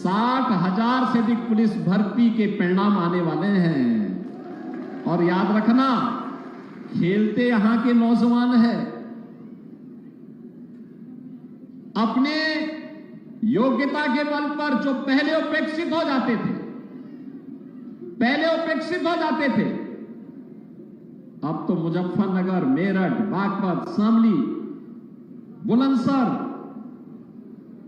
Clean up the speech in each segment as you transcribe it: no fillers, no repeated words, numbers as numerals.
60,000 से अधिक पुलिस भर्ती के परिणाम आने वाले हैं। और याद रखना, खेलते यहां के नौजवान हैं। अपने योग्यता के बल पर जो पहले उपेक्षित हो जाते थे, अब तो मुजफ्फरनगर, मेरठ, बागपत, शामली, बुलंदशहर,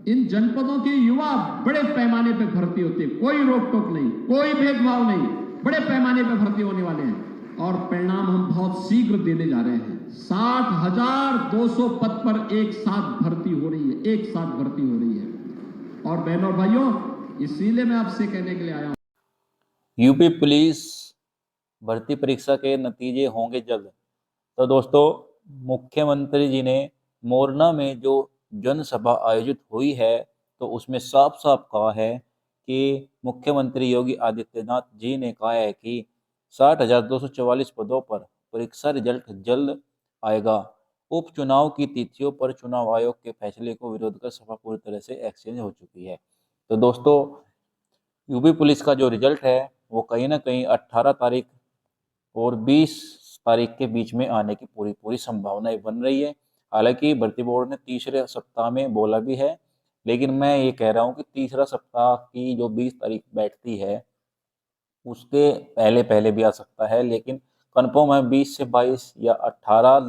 इन जनपदों के युवा बड़े पैमाने पर भर्ती होते हैं। कोई रोक टोक नहीं, कोई भेदभाव नहीं, बड़े पैमाने पर भर्ती होने वाले हैं। और परिणाम हम बहुत शीघ्र देने जा रहे हैं। 60,200 पद पर एक साथ भर्ती हो रही है। और बहनों और भाइयों, इसीलिए मैं आपसे कहने के लिए आया हूं, यूपी पुलिस भर्ती परीक्षा के नतीजे होंगे जल्द। तो दोस्तों, मुख्यमंत्री जी ने मोरना में जो जनसभा आयोजित हुई है, तो उसमें साफ साफ कहा है कि मुख्यमंत्री योगी आदित्यनाथ जी ने कहा है कि 60,244 पदों पर परीक्षा रिजल्ट जल्द आएगा। उपचुनाव की तिथियों पर चुनाव आयोग के फैसले को विरोध कर सभा पूरी तरह से एक्सचेंज हो चुकी है। तो दोस्तों, यूपी पुलिस का जो रिजल्ट है वो कहीं ना कहीं 18 तारीख और 20 तारीख के बीच में आने की पूरी संभावनाएं बन रही है। हालांकि भर्ती बोर्ड ने तीसरे सप्ताह में बोला भी है, लेकिन मैं ये कह रहा हूँ कि तीसरा सप्ताह की जो 20 तारीख बैठती है उसके पहले पहले भी आ सकता है, लेकिन कन्फर्म है 20 से 22 या 18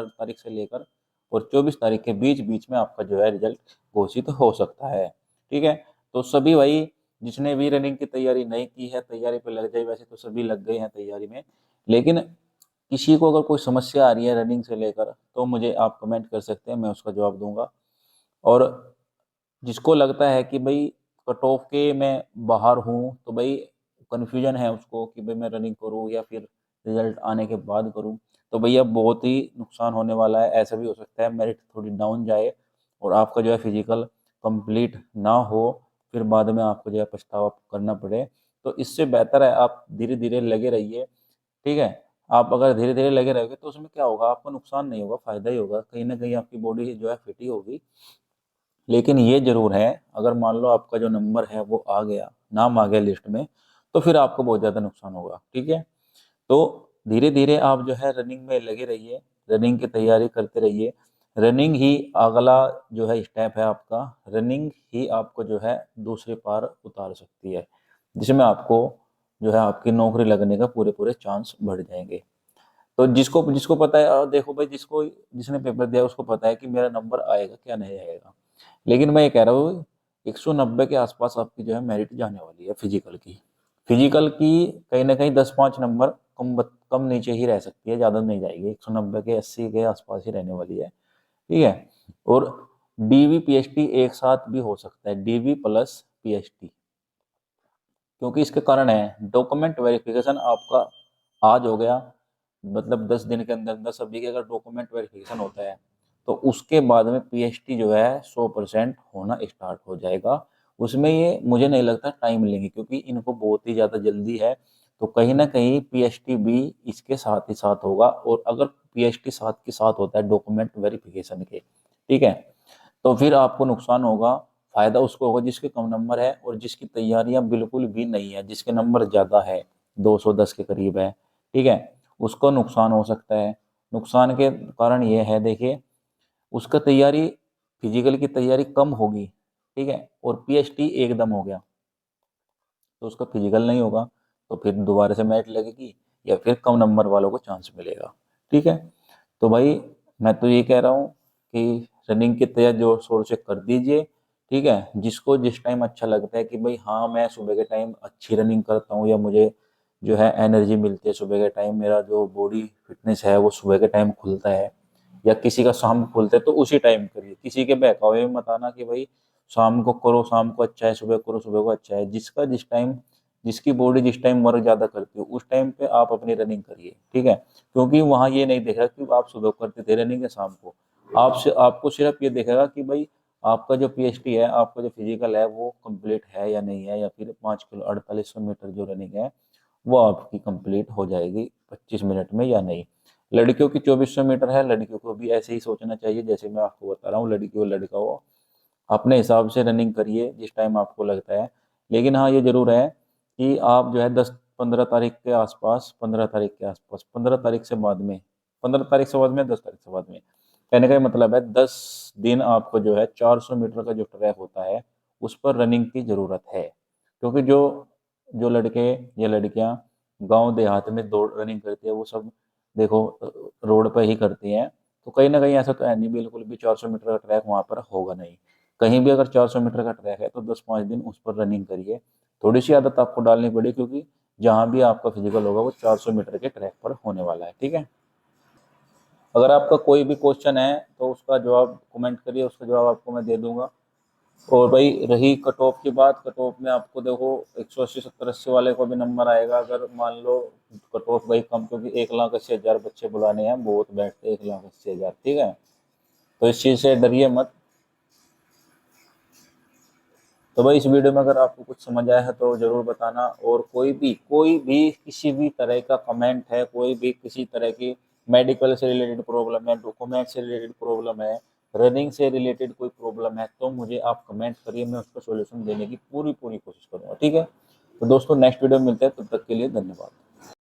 तारीख से लेकर और 24 तारीख के बीच बीच में आपका जो है रिजल्ट घोषित हो सकता है। ठीक है, तो सभी भाई जिसने भी रनिंग की तैयारी नहीं की है, तैयारी पे लग जाए। वैसे तो सभी लग गए हैं तैयारी में, लेकिन किसी को अगर कोई समस्या आ रही है रनिंग से लेकर तो मुझे आप कमेंट कर सकते हैं, मैं उसका जवाब दूंगा। और जिसको लगता है कि भाई कट ऑफ के मैं बाहर हूँ, तो भाई कन्फ्यूजन है उसको कि भाई मैं रनिंग करूँ या फिर रिजल्ट आने के बाद करूँ, तो भैया बहुत ही नुकसान होने वाला है। ऐसा भी हो सकता है मेरिट थोड़ी डाउन जाए और आपका जो है फिजिकल कंप्लीट ना हो, फिर बाद में आपको जो है पछतावा करना पड़े। तो इससे बेहतर है आप धीरे धीरे लगे रहिए। ठीक है, आप अगर धीरे धीरे लगे रहोगे तो उसमें क्या होगा, आपको नुकसान नहीं होगा, फायदा ही होगा। कहीं ना कहीं आपकी बॉडी जो है फिट ही होगी। लेकिन ये जरूर है, अगर मान लो आपका जो नंबर है वो आ गया, नाम आ गया लिस्ट में, तो फिर आपको बहुत ज़्यादा नुकसान होगा। ठीक है, तो धीरे धीरे आप जो है रनिंग में लगे रहिए, रनिंग की तैयारी करते रहिए। रनिंग ही अगला जो है स्टेप है आपका। रनिंग ही आपको जो है दूसरे पार उतार सकती है, जिसमें आपको जो है आपकी नौकरी लगने का पूरे पूरे चांस बढ़ जाएंगे। तो जिसको जिसको पता है, देखो भाई, जिसने पेपर दिया उसको पता है कि मेरा नंबर आएगा क्या नहीं आएगा। लेकिन मैं ये कह रहा हूँ 190 के आसपास आपकी जो है मेरिट जाने वाली है फिजिकल की कहीं ना कहीं 10-5 नंबर कम नीचे ही रह सकती है, ज़्यादा नहीं जाएगी। 190 के 80 के आसपास ही रहने वाली है। ठीक है, और डीवी पीएचडी एक साथ भी हो सकता है, डीवी प्लस पीएचडी, क्योंकि इसके कारण है डॉक्यूमेंट वेरिफिकेशन आपका आज हो गया, मतलब 10 दिन के अंदर अंदर सभी के अगर डॉक्यूमेंट वेरिफिकेशन होता है तो उसके बाद में पीएचडी जो है 100% होना स्टार्ट हो जाएगा। उसमें ये मुझे नहीं लगता टाइम लेंगे, क्योंकि इनको बहुत ही ज़्यादा जल्दी है। तो कहीं ना कहीं पीएचडी भी इसके साथ ही साथ होगा, और अगर पीएचडी साथ के साथ होता है डॉक्यूमेंट वेरिफिकेशन के, ठीक है, तो फिर आपको नुकसान होगा। फायदा उसको होगा जिसके कम नंबर है और जिसकी तैयारियां बिल्कुल भी नहीं है, जिसके नंबर ज़्यादा है, 210 के करीब है। ठीक है, उसको नुकसान हो सकता है। नुकसान के कारण ये है, देखिए, उसका तैयारी फिजिकल की तैयारी कम होगी, ठीक है, और पीएचडी एकदम हो गया तो उसका फिजिकल नहीं होगा, तो फिर दोबारा से मेरिट लगेगी या फिर कम नंबर वालों को चांस मिलेगा। ठीक है, तो भाई मैं तो ये कह रहा हूँ कि रनिंग की तैयारी जोर शोर से कर दीजिए। ठीक है, जिसको जिस टाइम अच्छा लगता है कि भाई हाँ मैं सुबह के टाइम अच्छी रनिंग करता हूँ, या मुझे जो है एनर्जी मिलती है सुबह के टाइम, मेरा जो बॉडी फिटनेस है वो सुबह के टाइम खुलता है, या किसी का शाम को खुलता है, तो उसी टाइम करिए। किसी के बहकावे में मत आना कि भाई शाम को करो, शाम को अच्छा है, सुबह करो, सुबह को अच्छा है। जिसका जिस टाइम, जिसकी बॉडी जिस टाइम वर्क ज़्यादा करती हो उस टाइम पे आप अपनी रनिंग करिए। ठीक है, क्योंकि वहाँ ये नहीं देख रहा कि आप सुबह करते थे रनिंग या शाम को। आपको सिर्फ ये देखेगा कि भाई आपका जो पीएचडी है, आपका जो फिजिकल है वो कंप्लीट है या नहीं है, या फिर 5 किलो 4800 मीटर जो रनिंग है वो आपकी कंप्लीट हो जाएगी 25 मिनट में या नहीं। लड़कियों की 2400 मीटर है, लड़कियों को भी ऐसे ही सोचना चाहिए जैसे मैं आपको बता रहा हूँ, लड़की हो लड़का हो, अपने हिसाब से रनिंग करिए जिस टाइम आपको लगता है। लेकिन हाँ ये ज़रूर है कि आप जो है 10-15 तारीख के आसपास, 15 तारीख के आसपास, 15 तारीख से बाद में, 15 तारीख से बाद में, 10 तारीख से बाद में, कहने का ये मतलब है 10 दिन आपको जो है 400 मीटर का जो ट्रैक होता है उस पर रनिंग की ज़रूरत है। क्योंकि जो जो लड़के या लड़कियां गांव देहात में दौड़ रनिंग करती है वो सब देखो रोड पर ही करती हैं। तो कहीं ना कहीं ऐसा तो है नहीं बिल्कुल भी 400 मीटर का ट्रैक वहाँ पर होगा नहीं। कहीं भी अगर 400 मीटर का ट्रैक है तो 10-5 दिन उस पर रनिंग करिए। थोड़ी सी आदत आपको डालनी पड़ेगी क्योंकि जहाँ भी आपका फिजिकल होगा वो 400 मीटर के ट्रैक पर होने वाला है। ठीक है। अगर आपका कोई भी क्वेश्चन है तो उसका जवाब कमेंट करिए, उसका जवाब आपको मैं दे दूंगा। और भाई रही कट ऑफ की बात, कट ऑफ में आपको देखो 180, 70, 80 वाले को भी नंबर आएगा अगर मान लो कट ऑफ भाई कम, क्योंकि 1,80,000 बच्चे बुलाने हैं, बहुत बैठते 1,80,000। ठीक है, तो इस चीज़ से डरिए मत। तो भाई इस वीडियो में अगर आपको कुछ समझ आया है तो ज़रूर बताना। और कोई भी किसी भी तरह का कमेंट है, कोई भी किसी तरह की मेडिकल से रिलेटेड प्रॉब्लम है, डॉक्यूमेंट से रिलेटेड प्रॉब्लम है, रनिंग से रिलेटेड कोई प्रॉब्लम है तो मुझे आप कमेंट करिए, मैं उसका सॉल्यूशन देने की पूरी पूरी कोशिश करूँगा। ठीक है, तो दोस्तों नेक्स्ट वीडियो में मिलते हैं, तब तक के लिए धन्यवाद।